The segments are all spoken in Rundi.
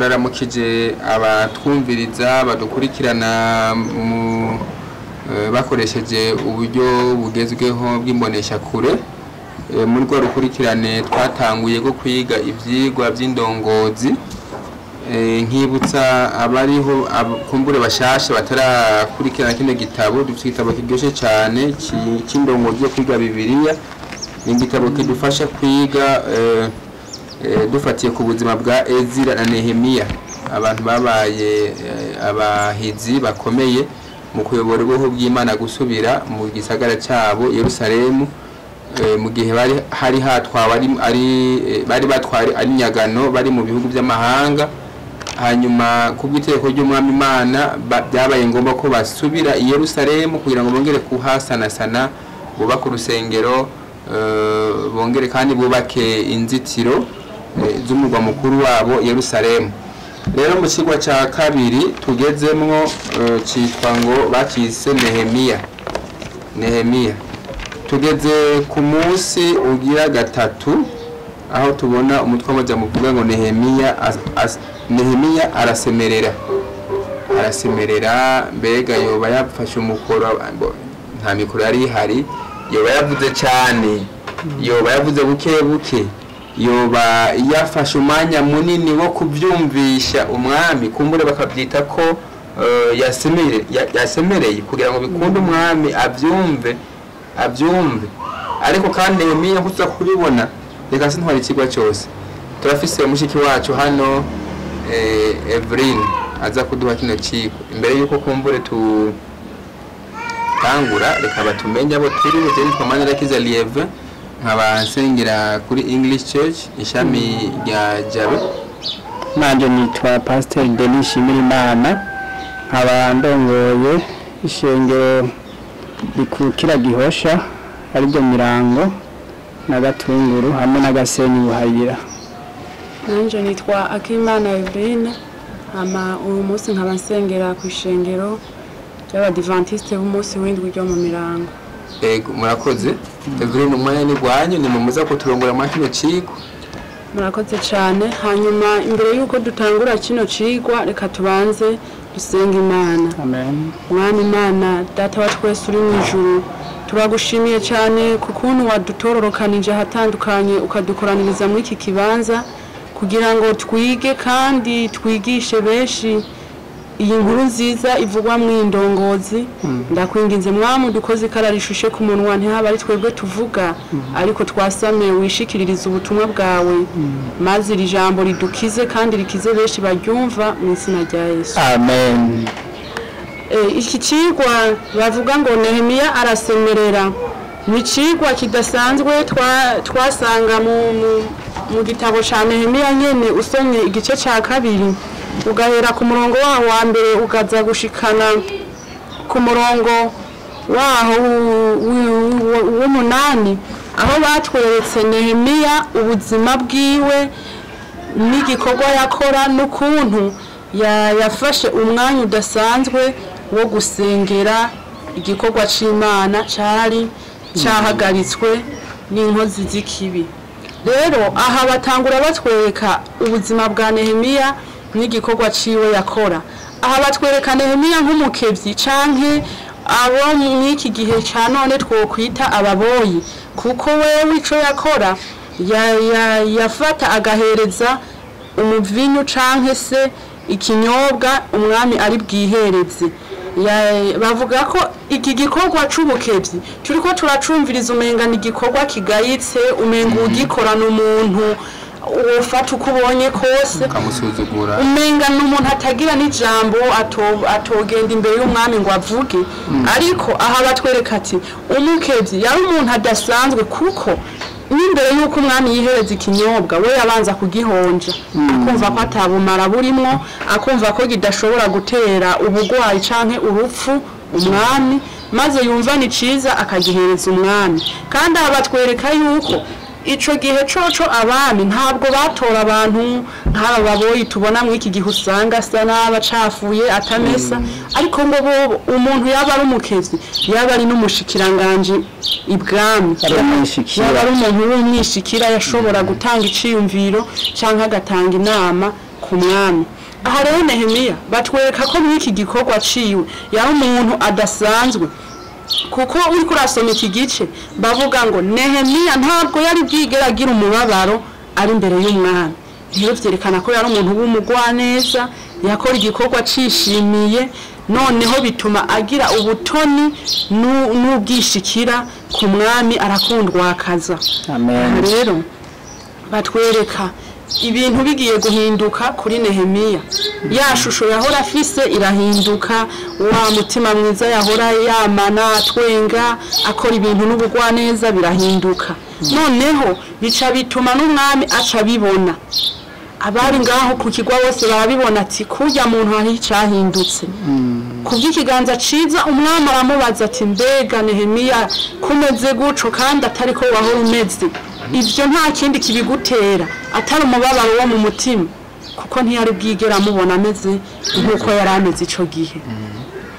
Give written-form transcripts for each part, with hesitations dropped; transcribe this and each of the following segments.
ndaramukije abatwumviriza badukurikirana bakoresheje uburyo bugezweho bw'imbonesha kure muri rwo rukurikirane twatanguye go kwiga ivyigwa by'indongozi nkibutsa abariho kumbure bashasha batarakurikirana kino gitabo dufite igitabo kiryoshe cyane cy'indongozi yo kwiga Bibiliya ni igitabo kidufasha kwiga dufatiye ku buzima bwa Ezira na Nehemiya abantu babaye abahizi bakomeye mu kuyobora ubwoko bw'Imana gusubira mu gisagara cyabo Yerusalemu mu gihe hari hatwawe bari batwari ari nyagano bari mu bihugu by'amahanga hanyuma kubw'iteko ry'umwami Imana byabaye ngombwa ko basubira i Yerusalemu kugira ngo bongere kuhasanasana bubaka urusengero bongere kandi bubake inzitiro z'umugwa mukuru wabo Yerusalemu. Rero mu kigwa cya kabiri tugezemwo cyitwa ngo bakise Nehemiya tugeze ku munsi ugira gatatu aho tubona umutwe w'amaja muvuga ngo Nehemiya arasemerera mbega yoba yafashe umukoro nta mikoro yari ihari yoba yavuze cyane yoba yavuze buke yoba yafashe umwanya munini wo kubyumvisha umwami kumbure bakabyita ko yasemereye kugira ngo bikunde umwami abyumve ariko kandi Nehemiya kuza kubibona reka sintwara ikigwa cyose turafise mushiki wacu hano Evelyn aza kuduha kino kigo imbere yuko kumbure tangura reka batumenye abo turi bugeni twamana Kiza Lieve nkabasengera kuri English Church ishami rya Jabe nanje nitwa Pastor Denis Shimirimana nkaba ndongoye ishengero rikukira Gihosha ari byo Mirango na Gatunguru hamwe na Gasenyi Buhayira. Nanje nitwa Akimana Evelyn uyu munsi nkabasengera ku ishengero ry'Abadventiste b'umunsi w'indwi ryo mu Mirango. Ego murakoze Evelyn umwanya ni gwanyu ni mumuza kuturongora mu kino kigo. Murakoze cyane hanyuma imbere yuko dutangura kino cigwa reka tubanze dusenga Imana. Amen. Mwami Imana data wa twese uri mu ijuru turagushimiye cyane kukuntu wadutororokanije hatandukanye ukadukoraniriza muri iki kibanza kugira ngo twige kandi twigishe benshi iyi nkuru nziza ivugwa mu indongozi ndakwinginze mwami dukoze kararishushe ku munwa ntihaba ari twebwe tuvuga ariko twasame wishikiririza ubutumwa bwawe maze iri jambo ridukize kandi rikize benshi baryumva mu izina rya Yesu. Amen. Iki cigwa bavuga ngo Nehemiya arasemerera ni cigwa kidasanzwe twasanga mu gitabo ca Nehemiya nyene usomye igice ca kabiri ugahera ku murongo waho wa mbere ukaza gushikana ku murongo waho w'umunani aho batweretse Nehemiya ubuzima bwiwe n'igikorwa yakora n'ukuntu yafashe umwanya udasanzwe wo gusengera igikorwa c'Imana cari cahagaritswe n'inkozi z'ikibi. Rero aha batangura batwereka ubuzima bwa Nehemiya n'igikorwa ciwe yakora. Aha batwereka Nehemiya nk'umukevyi canke abo mu iki gihe ca none twokwita ababoyi kuko wewe ico yakora yafata agahereza umuvinyu canke se ikinyobwa umwami ari bwihereze. Bavuga ko iki gikorwa c'ubukevyi turiko turacumviriza umenga ni gikorwa kigayitse umenga ugikorana umuntu ufata uko ubonye kose kamusuzugura umenga n'umuntu atagira n'ijambo atogenda imbere y'umwami ngo avuge ariko aha batwereka ati umukevyi yari umuntu adasanzwe kuko n'imbere y'uko umwami yihereza ikinyobwa we yabanza kugihonja akumva ko atabumara burimo akumva ko kidashobora gutera ubugwayi canke urupfu umwami maze yumva ni ciza akagihereza umwami kandi aha batwereka yuko ico gihe coco abami ntabwo batora abantu nk'aba baboyi tubona mu iki gihe usanga asa n'abacafuye atamesa ariko ngo bo umuntu yaba ari umukezi yaba ari n'umushikiranganje ibwami yaba ari umuntu w'umwishikira yashobora gutanga iciyumviro canke agatanga inama ku mwami. Aha rero Nehemiya batwereka ko muri iki gikorwa ciwe yari umuntu adasanzwe kuko uri kurasoma iki gice bavuga ngo Nehemiya ntabwo yari bwigera agira umubabaro ari imbere y'umwami. Rero vyerekana ko yari umuntu w'umugwaneza yakora igikorwa cishimiye noneho bituma agira ubutoni n'ubwishikira ku mwami arakundwakaza. Amen. Rero batwereka ibintu bigiye guhinduka kuri Nehemiya. Ya shusho yahora afise irahinduka, wa mutima mwiza yahora yamana twenga akora ibintu n'ubugwaneza birahinduka. Noneho bica bituma n'umwami aca bibona. Abari ngaho ku kigwa bose barabibona ati kurya muntu hari cyahindutse. Kubw'ikiganza ciza umwami aramubaza ati mbega Nehemiya kumeze guco kandi atari ko wahora umeze. Ivyo nta kindi kibigutera atari umubabaro wo mu mutima kuko ntiyari bwigera mubona ameze nkuko yari ameze ico gihe.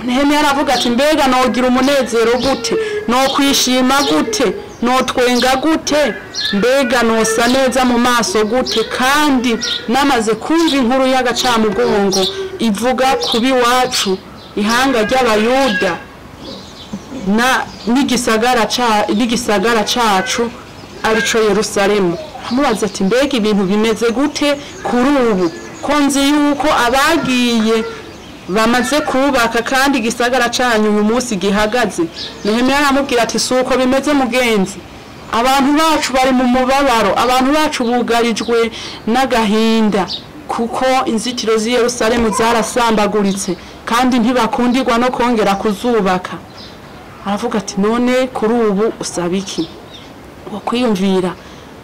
Nehemiya aravuga ati mbega nogira umunezero gute, no kwishima gute, no twenga gute, mbega nosa neza mu maso gute kandi namaze kumva inkuru y'agacamugongo ivuga kubi wacu ihanga ry'abayuda na n'igisagara cacu arico Yerusalemu. Amubaza ati mbega ibintu bimeze gute kuri ubu ko nzi yuko abagiye bamaze kubaka kandi igisagara canyu uyu munsi gihagaze. Nehemiya aramubwira ati suko bimeze mugenzi, abantu bacu bari mu mubabaro, abantu bacu bugarijwe n'agahinda kuko inzitiro z'i Yerusalemu zarasambaguritse kandi ntibakundirwa no kongera kuzubaka. Aravuga ati none kuri ubu usaba iki? Kwiyumvira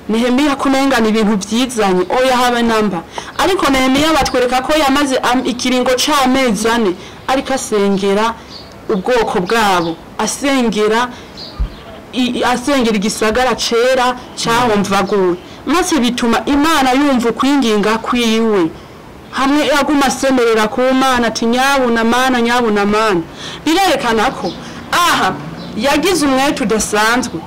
Nehemiya kumengana ibintu byizanye oya habe namba, ariko Nehemiya batwereka ko yamaze ikiringo c'amezi 4 ariko asengera ubwoko bwabo, asengera igisagara cera cahomvaguwe, maze bituma Imana yumva kwinginga kwiwe. Hamwe yaguma asemerera ku Mana ati nyabuna mana. Birerekana ko aha yagize umwete udasanzwe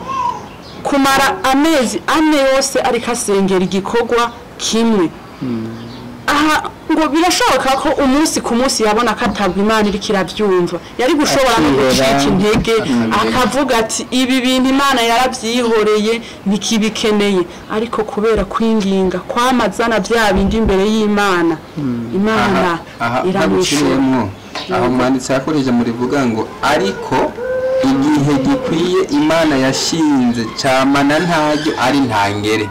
kumara amezi 4 yose ariko asengera igikorwa kimwe. Aha ngo birashoboka ko umunsi ku munsi yabona katabwa Imana iri kirabyumva, yari gushobora no gucika intege akavuga ati ibi bintu Imana yarabyihoreye nikibikeneye, ariko kubera kwinginga kwamazana bya bindi imbere y'Imana Imana iramwishura. Aho mwanditse akoreje muri vuga ngo ariko igihe gikwiye Imana yashinze camana ntajyo ari ntangere.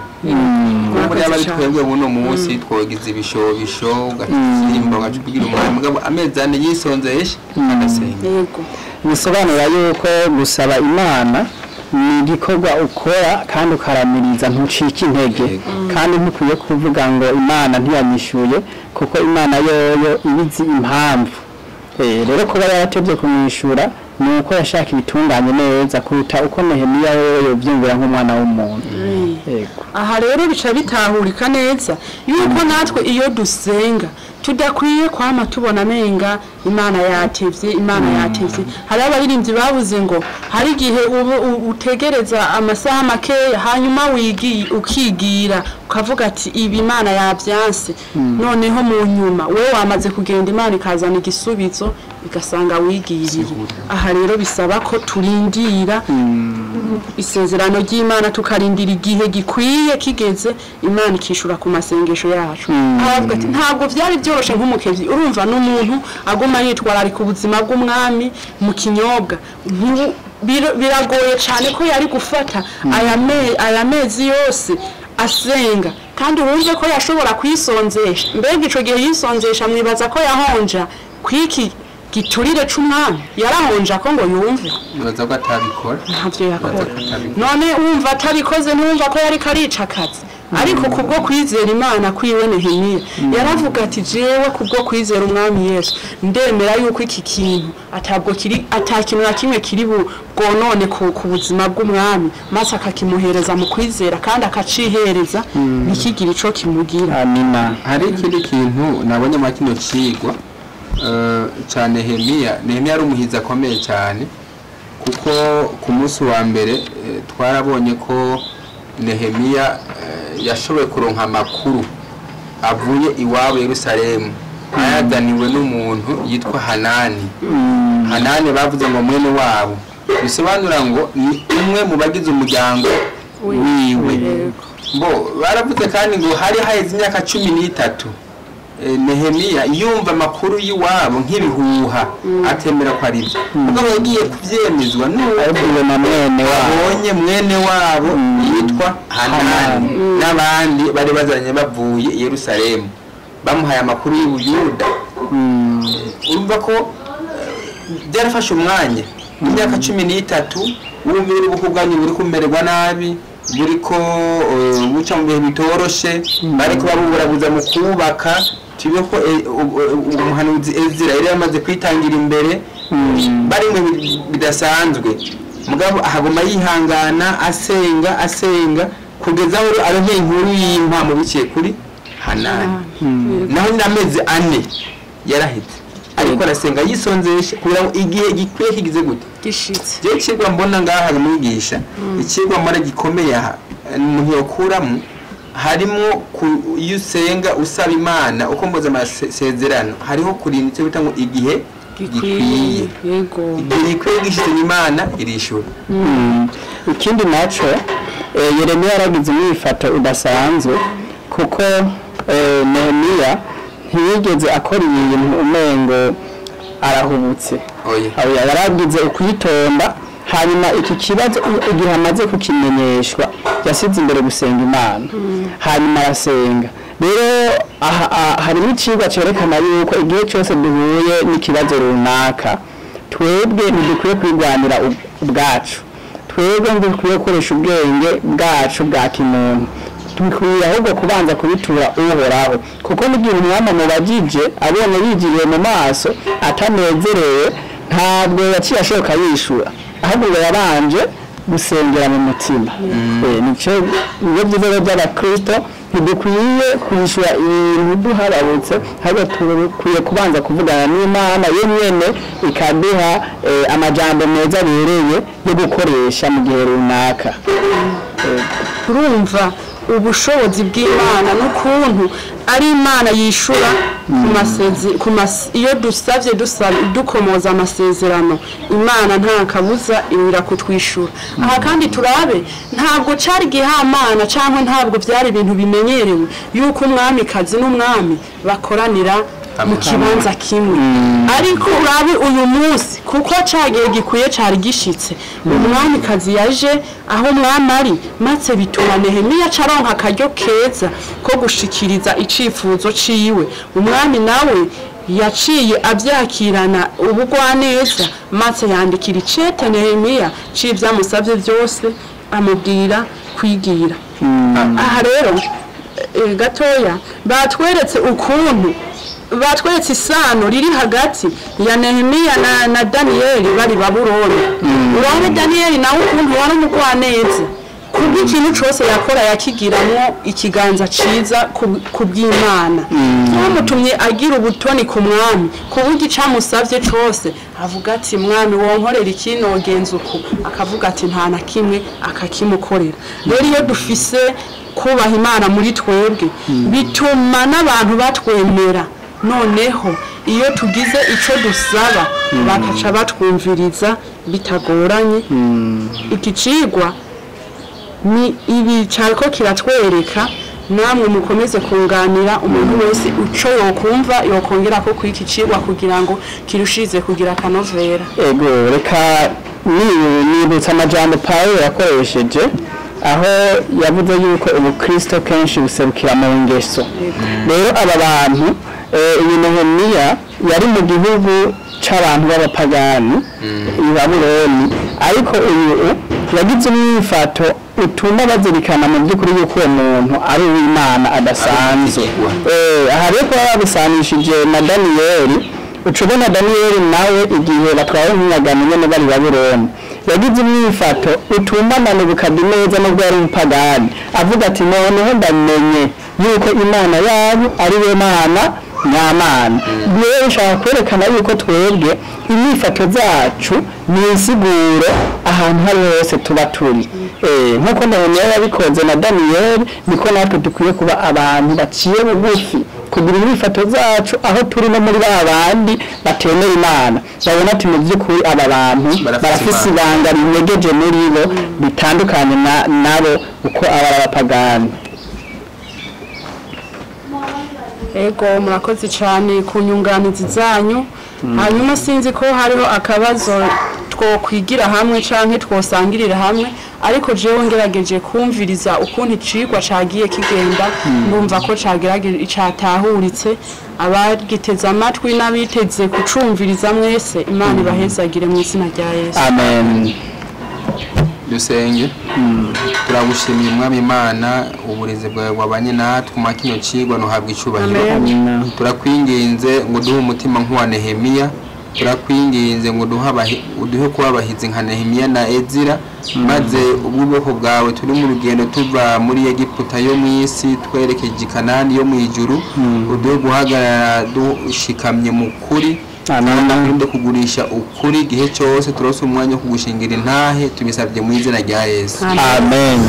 Muri abari twebwe buno munsi twogize ibishobisho ugatimba ugacugira umwami mugabo amezi 4 yisonzeshe agasenga. Yego bisobanura yuko gusaba Imana ni igikorwa ukora kandi ukaramiriza ntucika intege kandi ntukwiye kuvuga ngo Imana ntiyanyishuye kuko Imana yoyo ibizi impamvu. Rero kuba yaratevye kumwishura nuko yashaka ibitunganye neza kuruta uko Nehemiya yoyo byumvira nk'umwana w'umuntu. Yego aha rero bica bitahurika neza yuko natwe iyo dusenga tudakwiye kwama tubona menga Imana yatevye. Hari abaririmbyi bavuze ngo hari igihe utegereza amasaha make hanyuma ukigira ukavuga ati ibi Imana yabyanse, noneho mu nyuma we wamaze kugenda Imana ikazana igisubizo igasanga wigiriye. Aha rero bisaba ko turindira isezerano ry'Imana, tukarindira igihe gikwiye kigeze Imana ikishura ku masengesho yacu. Aravuga ati ntabwo byari byoroshe nk'umukevyi, urumva n'umuntu aguma yitwararika ubuzima bw'umwami mu kinyobwa. Biragoye cyane ko yari gufata aya mezi yose asenga kandi urumve ko yashobora kwisonzesha. Mbega ico gihe yisonzesha mwibaza ko yahonja kwiki giturire c'umwami yarahonja ko ngo yumve? Nibaza ko atabikora. Ntavyo yakora. None wumva atabikoze ntumva ko yari karica akazi ariko kubwo kwizera Imana kwiwe Nehemiya yaravuga ati jewe kubwo kwizera umwami Yesu ndemera yuko iki kintu atakintu na kimwe kiri bwonone ku buzima bw'umwami maze akakimuhereza mu kwizera kandi akacihereza ntikigira ico kimugira. Amina. Hari ikindi kintu nabonye mu kino cigwa ca Nehemiya ari umuhizi akomeye cyane kuko ku munsi wa mbere twarabonye ko Nehemiya yashoboye kuronka amakuru avuye iwabo Yerusalemu ayazaniwe n'umuntu yitwa Hanani. Hanani bavuze ngo mwene wabo, bisobanura ngo ni umwe mu bagize umuryango wiwe. Baravuze kandi ngo hari haheze imyaka 13 Nehemiya yumva amakuru y'iwabo nk'ibihuha atemera ko ari byo. Mugabo yagiye kuvyemezwa n'uwo na mwene wabo yitwa Hanani n'abandi bari bazanye bavuye i Yerusalemu bamuhaye amakuru y'Ubuyuda. Urumva ko byarafashe umwanya imyaka 13 wumvira ubukuganye buri kumererwa nabi buriko buca mu bihe bitoroshe bariko baburabuza mu kubaka tibeko umuhanuzi Ezira yari yamaze kwitangira imbere bari mu bidasanzwe. Mugabo ahagoma yihangana asenga kugeza aho aronke inkuru y'impa mu biciye kuri Hanani. Naho n'amezi 4 yaraheze ariko arasenga yisonzeshe kugira ngo igihe gikwiye kigize gute gishitse. Je kigwa mbona ngaha mwigisha ikigwa mara gikomeye ntiyokuramo harimo yusenga usaba Imana ukomboza amasezerano hariho kurinda icyo bita ngo igihe gikwiye. Yego igihe gikwiye gishitse Imana irishura. Ikindi naco Yeremiya yaragize umwifato udasanzwe kuko Nehemiya ntiyigeze akora ibintu umengo arahubutse. Oya yaragize ukwitonda hanyuma iki kibazo igihe amaze kukimenyeshwa yasize imbere gusenga Imana hanyuma arasenga. Rero harimo icigwa cerekana yuko igihe cyose duhuye n'ikibazo runaka twebwe ntidukwiye kwigwanira ubwacu, twebwe dukwiye gukoresha ubwenge bwacu bwa kimuntu, dukwiye ahubwo kubanza kubitura Uhoraho kuko n'igihe umwami amubajije abonye yigiriye mu maso atanezerewe ntabwo yaciye ashoka yishura ahubwo yabanje gusengera mu mutima. Nico iyo byiza by'Abakristo ntidukwiye kwishura ibintu duharabutse ahubwo dukwiye kubanza kuvugana n'Imana yenyene ikaduha amajambo meza abereye yo gukoresha mu gihe runaka. Urumva ubushobozi bw'Imana n'ukuntu ari Imana yishura iyo dusavye dukomoza amasezerano Imana nta kabuza ibira kutwishura. Aha kandi turabe ntabwo cari gihamana cyangwa ntabwo byari ibintu bimenyerewe yuko umwami kazi n'umwami bakoranira mu kibanza kimwe, ariko urabe uyu munsi kuko cagiye gikwiye cari gishitse umwami kazi yaje aho umwami ari maze bituma Nehemiya caronka akaryo keza ko gushikiriza icifuzo ciwe. Umwami nawe yaciye abyakirana ubugwaneza maze yandikira icete Nehemiya c'ivyamusavye byose amubwira kwigira. Aha rero gatoya batweretse ukuntu batweretse isano riri hagati ya Nehemiya na Daniyeli bari Babuloni. Urabe Daniyeli nawe ukuntu wari umugwaneza kubw'ikintu cyose yakora yakigiramwo ikiganza ciza kubw'Imana. Bamutumye agira ubutoni ku mwami kuburyo icamusavye cyose avuga ati mwami wonkorera ikinogenza uku akavuga ati nta na kimwe akakimukorera. Rero iyo dufise kubaha Imana muri twebwe bituma n'abantu batwemera. Noneho iyo tugize ico dusaba bakaca batwumviriza bitagoranye. Iki cigwa ni ibi cyariko kiratwereka namwe mukomeze kunganira umuntu wese uco yokumva yokongera ko kwiki cigwa kugira ngo kirushize kugira kanovera. Ego reka nibutsa amajambo Pawulo yakoresheje aho yavuze yuko ubukristo kenshi buserukira mu ngeso. Rero aba bantu iyi Nehemiya yari mu gihugu c'abantu b'abapagani i Babuloni, ariko uyu yagize umwifato utuma bazirikana mu by'ukuri yuko uwo muntu ari uw'Imana adasanzwe. Aha rero kuba babisanishije na Daniyeli, ucubona Daniyeli nawe igihe batwaye nk'umunyagano nyene bari Babuloni, yagize umwifato utuma na Nebukadineza nubwo yari umupagani avuga ati noneho ndamenye yuko Imana yabo ari we Mana nyamana. Rero nshaka kwerekana yuko twebwe imyifato zacu ni insiguro ahantu hari hose tuba turi. Nkuko Nehemiya yabikoze na Daniyeli, niko natwe dukwiye kuba abantu baciye bugufi kugira imyifato zacu aho turi no muri babandi batemera Imana, babona ati mu by'ukuri aba bantu barafise ibanga rinegeje muri bo bitandukanye nabo uko abapagani. Ego murakoze cyane ku nyunganizi zanyu. Hanyuma sinzi ko hariho akabazo twokwigira hamwe canke twosangirira hamwe, ariko jewe ngerageje kumviriza ukuntu icigwa cagiye kigenda, ndumva ko cagerageje icatahuritse abagiteze amatwi n'abiteze kucumviriza mwese. Imana ibahezagire mu izina rya Yesu. Amen. Dusenge. Turagushimiye Umwami Imana, uburezi bwawe wabanye natwe mu kino cigwa no habwa icubahiro. Turakwinginze ngo duhe umutima nk'uwa Nehemiya, turakwinginze ngo uduhe kubabahiza nka Nehemiya na Ezira, maze ubwoko bwawe turi mu rugendo tuva muri Egiputa yo mu isi twerekeje Kanani yo mu ijuru, uduhe guhagarara dushikamye mu kuri. Amen. Kugurisha ukuri igihe cyose turose umwanya wo kugushingira intahe, tubisabye mu izina rya Yesu. Amen.